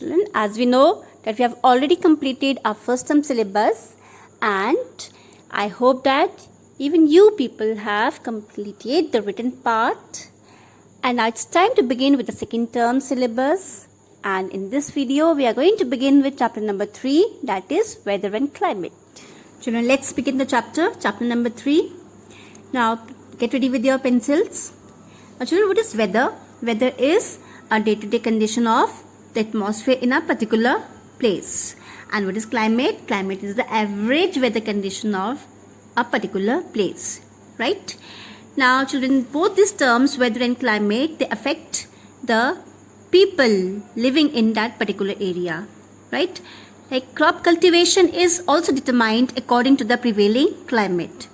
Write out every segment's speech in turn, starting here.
Children, as we know that we have already completed our first term syllabus, and I hope that even you people have completed the written part, and now it's time to begin with the second term syllabus. And in this video we are going to begin with chapter number 3, that is weather and climate. Children, let's begin the chapter number 3. Now get ready with your pencils. Now children, what is weather? Weather is a day-to-day condition of the atmosphere in a particular place. And what is climate? Climate is the average weather condition of a particular place, right? Now children, both these terms, weather and climate, they affect the people living in that particular area, right? Like crop cultivation is also determined according to the prevailing climate.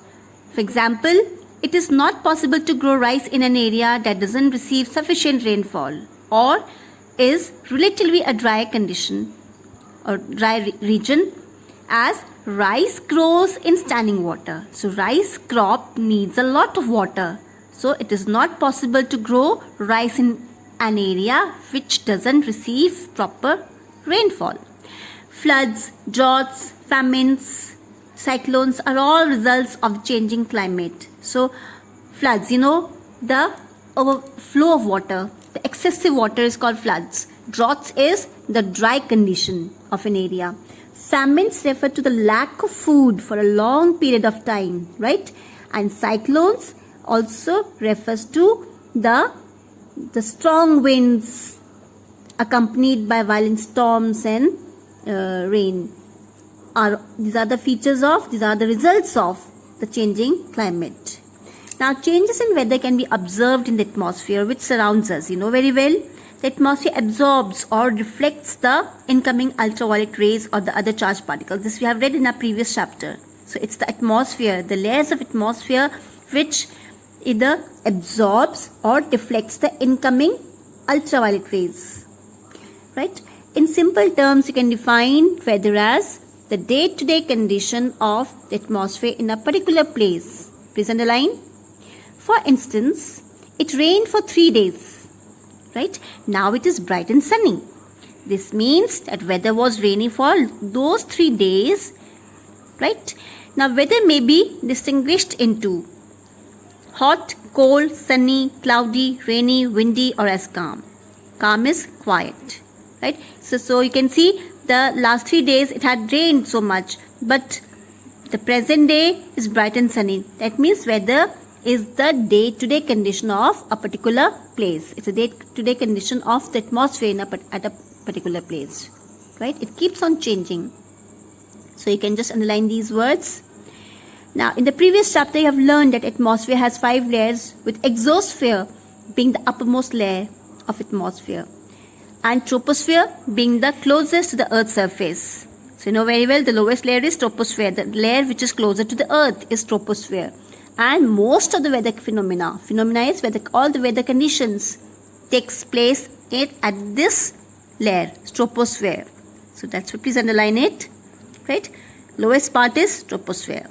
For example, it is not possible to grow rice in an area that doesn't receive sufficient rainfall or is relatively a dry condition or dry region, as rice grows in standing water. So rice crop needs a lot of water. So it is not possible to grow rice in an area which doesn't receive proper rainfall. Floods, droughts, famines, cyclones are all results of the changing climate. So floods, the overflow of water, the excessive water is called floods. Droughts is the dry condition of an area. Famines refer to the lack of food for a long period of time, right? And cyclones also refers to the strong winds accompanied by violent storms and rain. These are the results of the changing climate. Now, changes in weather can be observed in the atmosphere which surrounds us. You know very well, the atmosphere absorbs or reflects the incoming ultraviolet rays or the other charged particles. This we have read in our previous chapter. So, it's the atmosphere, the layers of atmosphere which either absorbs or deflects the incoming ultraviolet rays. Right? In simple terms, you can define weather as the day-to-day condition of the atmosphere in a particular place. Please underline. For instance, it rained for 3 days, right? Now it is bright and sunny. This means that weather was rainy for those 3 days, right? Now weather may be distinguished into hot, cold, sunny, cloudy, rainy, windy, or as calm. Calm is quiet, right? So you can see the last 3 days it had rained so much, but the present day is bright and sunny. That means weather is the day-to-day condition of a particular place. It's a day-to-day condition of the atmosphere at a particular place, right? It keeps on changing. So you can just underline these words. Now, in the previous chapter, you have learned that atmosphere has 5 layers, with exosphere being the uppermost layer of atmosphere and troposphere being the closest to the Earth's surface. So you know very well the lowest layer is troposphere. The layer which is closer to the Earth is troposphere. And most of the weather phenomena is all the weather conditions takes place at this layer, troposphere. So that's what, please underline it, right? Lowest part is troposphere.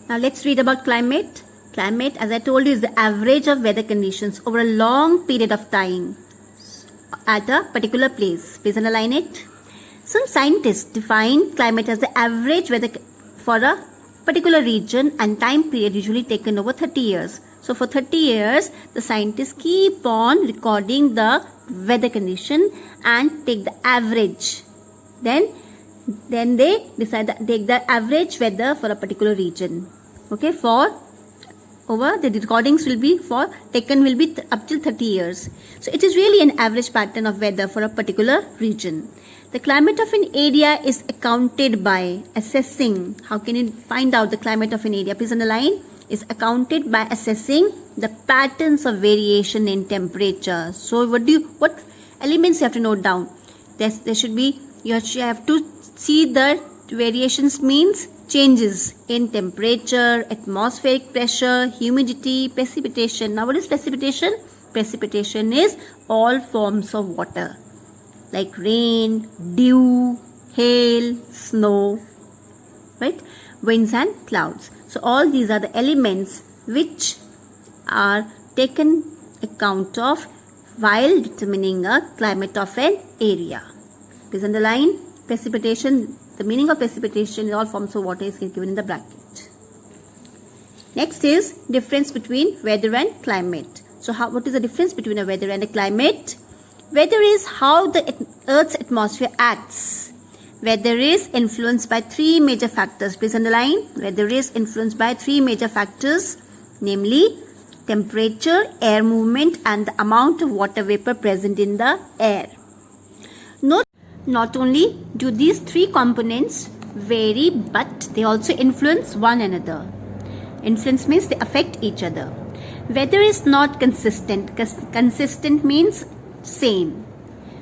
Now let's read about climate. Climate, as I told you, is the average of weather conditions over a long period of time at a particular place. Please underline it. Some scientists define climate as the average weather for a particular region and time period, usually taken over 30 years. So for 30 years, the scientists keep on recording the weather condition and take the average. Then they decide that take the average weather for a particular region. Okay, the recordings will be up till 30 years. So it is really an average pattern of weather for a particular region. The climate of an area is accounted by assessing. How can you find out the climate of an area? Please underline. Is accounted by assessing the patterns of variation in temperature. So what elements you have to note down? There should be, you have to see the variations means changes in temperature, atmospheric pressure, humidity, precipitation. Now what is precipitation? Precipitation is all forms of water, like rain, dew, hail, snow, right? Winds and clouds. So all these are the elements which are taken account of while determining a climate of an area. Please underline precipitation. The meaning of precipitation in all forms of water is given in the bracket. Next is difference between weather and climate. So what is the difference between a weather and a climate? Weather is how the Earth's atmosphere acts. Weather is influenced by three major factors. Please underline. Weather is influenced by three major factors, namely temperature, air movement, and the amount of water vapor present in the air. Note, not only do these three components vary, but they also influence one another. Influence means they affect each other. Weather is not consistent. Consistent means same.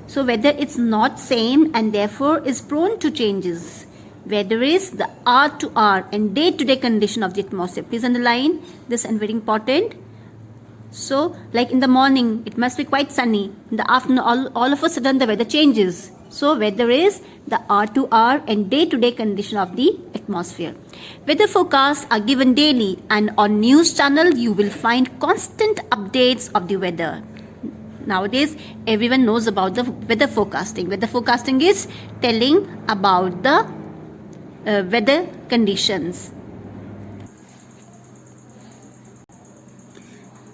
So weather is not same and therefore is prone to changes. Weather is the hour to hour and day to day condition of the atmosphere. Please underline this and very important. So like in the morning it must be quite sunny. In the afternoon all of a sudden the weather changes. So weather is the hour to hour and day to day condition of the atmosphere. Weather forecasts are given daily and on news channel you will find constant updates of the weather. Nowadays everyone knows about the weather forecasting. Weather forecasting is telling about the weather conditions.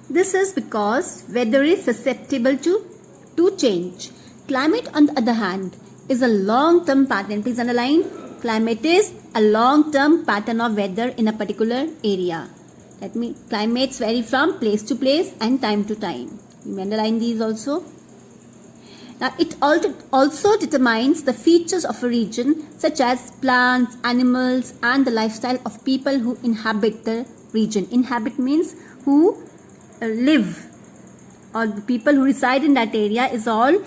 This is because weather is susceptible to change. Climate, on the other hand, is a long-term pattern. Please underline. Climate is a long-term pattern of weather in a particular area. That means climates vary from place to place and time to time. You may underline these also. Now, it also determines the features of a region such as plants, animals, and the lifestyle of people who inhabit the region. Inhabit means who live, or the people who reside in that area is all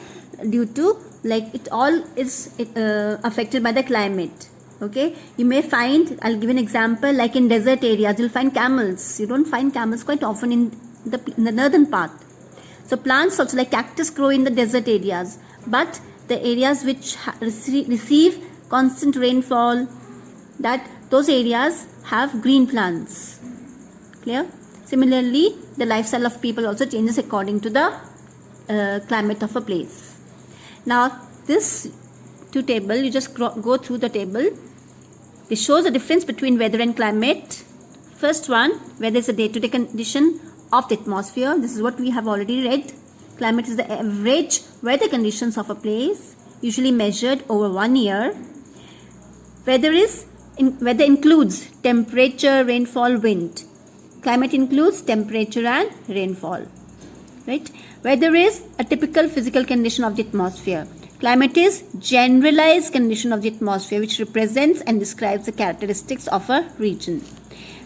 due to, like, it all is affected by the climate. Okay, you may find, I'll give an example, like in desert areas you'll find camels. You don't find camels quite often in the northern part. So plants also like cactus grow in the desert areas, but the areas which receive constant rainfall, those areas have green plants. Clear? Similarly, the lifestyle of people also changes according to the climate of a place. Now, this two table, you just go through the table. It shows the difference between weather and climate. First one, weather is a day-to-day condition of the atmosphere. This is what we have already read. Climate is the average weather conditions of a place, usually measured over 1 year. Weather includes temperature, rainfall, wind. Climate includes temperature and rainfall. Right? Weather is a typical physical condition of the atmosphere. Climate is generalized condition of the atmosphere which represents and describes the characteristics of a region.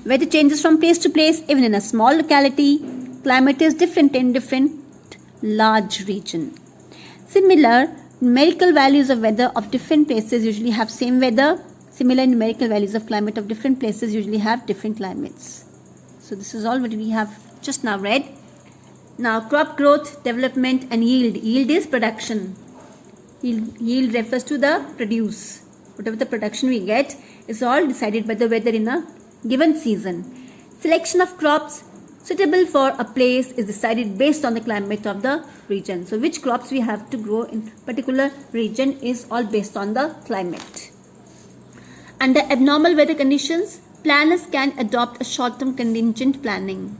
Weather changes from place to place, even in a small locality. Climate is different in different large region. Similar numerical values of weather of different places usually have same weather. Similar numerical values of climate of different places usually have different climates. So this is all what we have just now read. Now crop growth, development and yield. Yield is production. Yield refers to the produce. Whatever the production we get is all decided by the weather in a given season. Selection of crops suitable for a place is decided based on the climate of the region. So which crops we have to grow in particular region is all based on the climate. Under abnormal weather conditions, planners can adopt a short-term contingent planning.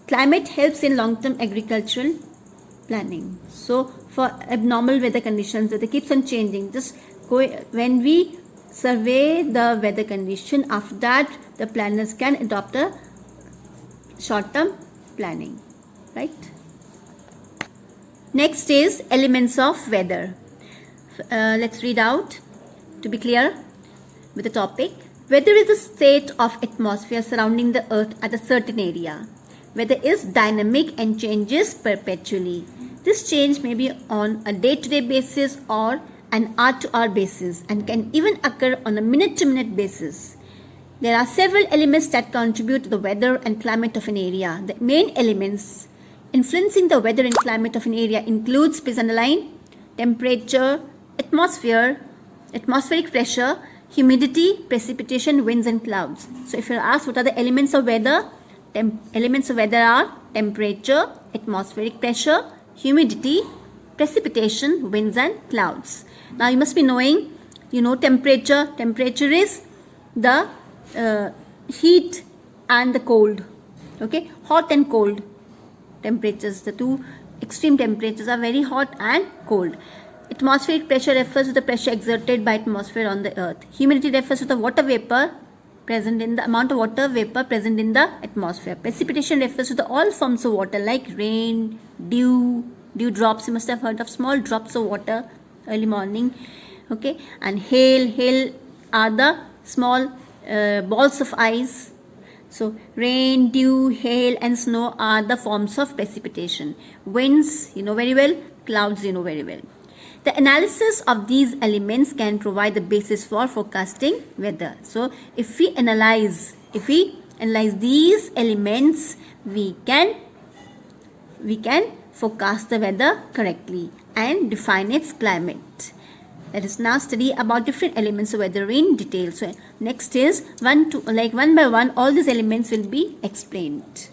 Climate helps in long-term agricultural planning. So for abnormal weather conditions, weather keeps on changing. Just when we survey the weather condition, after that the planners can adopt a short-term planning. Right? Next is elements of weather. Let's read out to be clear with the topic. Weather is a state of atmosphere surrounding the earth at a certain area. Weather is dynamic and changes perpetually. This change may be on a day-to-day basis or an hour-to-hour basis and can even occur on a minute-to-minute basis. There are several elements that contribute to the weather and climate of an area. The main elements influencing the weather and climate of an area includes, please underline, temperature, atmosphere, atmospheric pressure, humidity, precipitation, winds and clouds. So if you are asked what are the elements of weather, elements of weather are temperature, atmospheric pressure, humidity, precipitation, winds and clouds. Now you must be knowing, temperature. Temperature is the heat and the cold. Okay, hot and cold temperatures. The two extreme temperatures are very hot and cold. Atmospheric pressure refers to the pressure exerted by atmosphere on the earth. Humidity refers to the water vapor present in the amount of water vapor present in the atmosphere. Precipitation refers to the all forms of water like rain, dew drops. You must have heard of small drops of water early morning. Okay, and hail are the small balls of ice. So rain, dew, hail and snow are the forms of precipitation. Winds, very well. Clouds, very well. The analysis of these elements can provide the basis for forecasting weather. So if we analyze these elements, we can forecast the weather correctly and define its climate. Let us now study about different elements of weather in detail. So next is one by one all these elements will be explained.